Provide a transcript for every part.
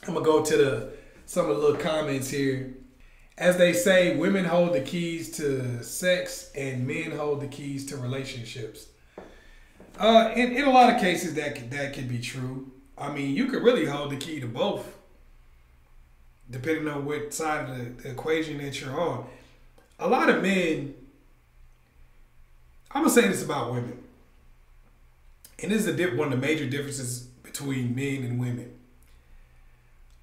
I'm gonna go to some of the little comments here. As they say, women hold the keys to sex and men hold the keys to relationships. In a lot of cases, that could be true. I mean, you could really hold the key to both, depending on what side of the equation that you're on. A lot of men, I'm gonna say this about women, and this is one of the major differences between men and women.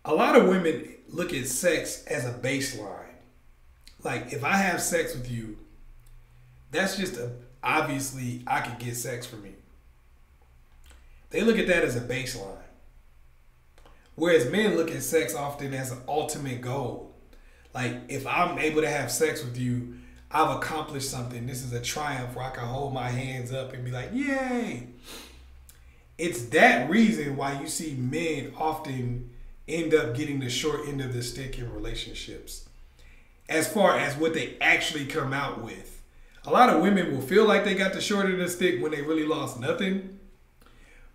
A lot of women look at sex as a baseline. Like, if I have sex with you, that's just obviously I could get sex from you. They look at that as a baseline. Whereas men look at sex often as an ultimate goal. Like, if I'm able to have sex with you, I've accomplished something. This is a triumph where I can hold my hands up and be like, yay. It's that reason why you see men often end up getting the short end of the stick in relationships, as far as what they actually come out with. A lot of women will feel like they got the short end of the stick when they really lost nothing,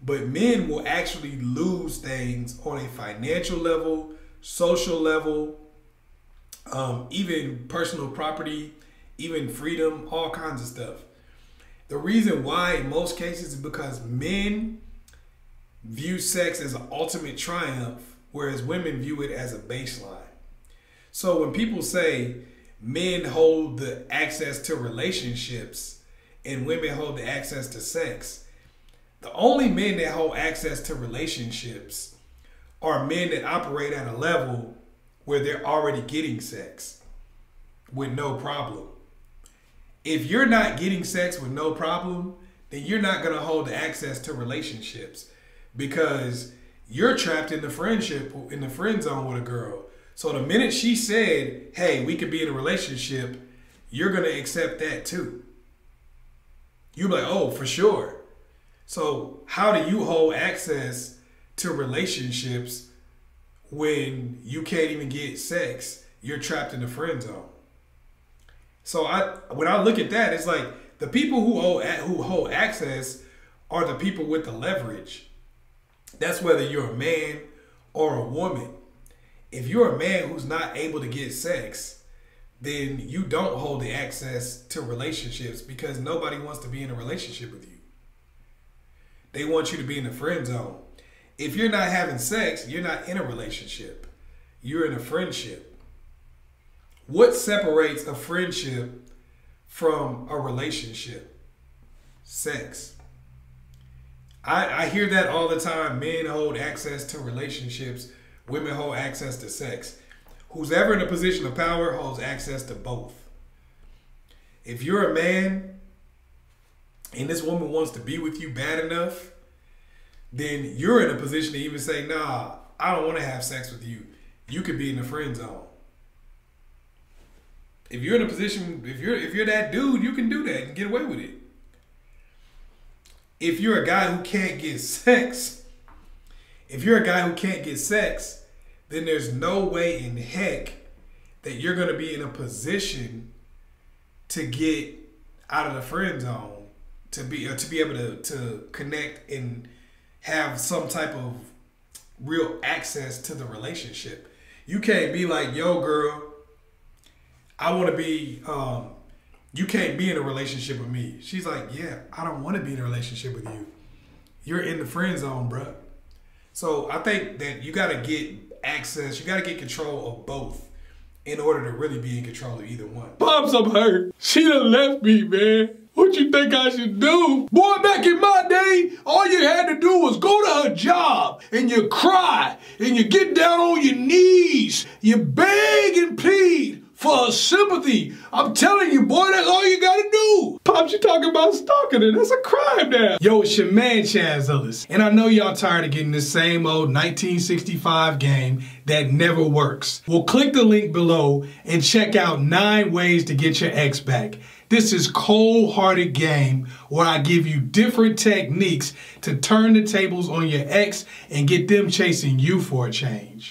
but men will actually lose things on a financial level, social level, even personal property, even freedom, all kinds of stuff. The reason why in most cases is because men view sex as an ultimate triumph, whereas women view it as a baseline. So when people say men hold the access to relationships and women hold the access to sex, the only men that hold access to relationships are men that operate at a level where they're already getting sex with no problem. If you're not getting sex with no problem, then you're not going to hold the access to relationships, because you're trapped in the friend zone with a girl. So the minute she said, hey, we could be in a relationship, you're going to accept that too. You're like, oh, for sure. So how do you hold access to relationships when you can't even get sex? You're trapped in the friend zone. So when I look at that, it's like the people who hold access are the people with the leverage. That's whether you're a man or a woman. If you're a man who's not able to get sex, then you don't hold the access to relationships, because nobody wants to be in a relationship with you. They want you to be in the friend zone. If you're not having sex, you're not in a relationship. You're in a friendship. What separates a friendship from a relationship? Sex. I hear that all the time. Men hold access to relationships. Women hold access to sex. Who's ever in a position of power holds access to both. If you're a man and this woman wants to be with you bad enough, then you're in a position to even say, nah, I don't want to have sex with you. You could be in the friend zone. If you're in a position, if you're that dude, you can do that and get away with it. If you're a guy who can't get sex, then there's no way in heck that you're going to be in a position to get out of the friend zone, to be able to connect and have some type of real access to the relationship. You can't be like, yo, girl, I want to be, you can't be in a relationship with me. She's like, yeah, I don't want to be in a relationship with you. You're in the friend zone, bruh. So I think that you got to get access, you got to get control of both in order to really be in control of either one. Pops, I'm hurt. She done left me, man. What you think I should do? Boy, back in my day, all you had to do was go to her job and you cry and you get down on your knees. You beg and plead for her sympathy. I'm telling you, boy, that's all you gotta do. Pops, you talking about stalking her. That's a crime now. Yo, it's your man, Chaz Ellis. And I know y'all tired of getting the same old 1965 game that never works. Well, click the link below and check out 9 ways to get your ex back. This is cold-hearted game where I give you different techniques to turn the tables on your ex and get them chasing you for a change.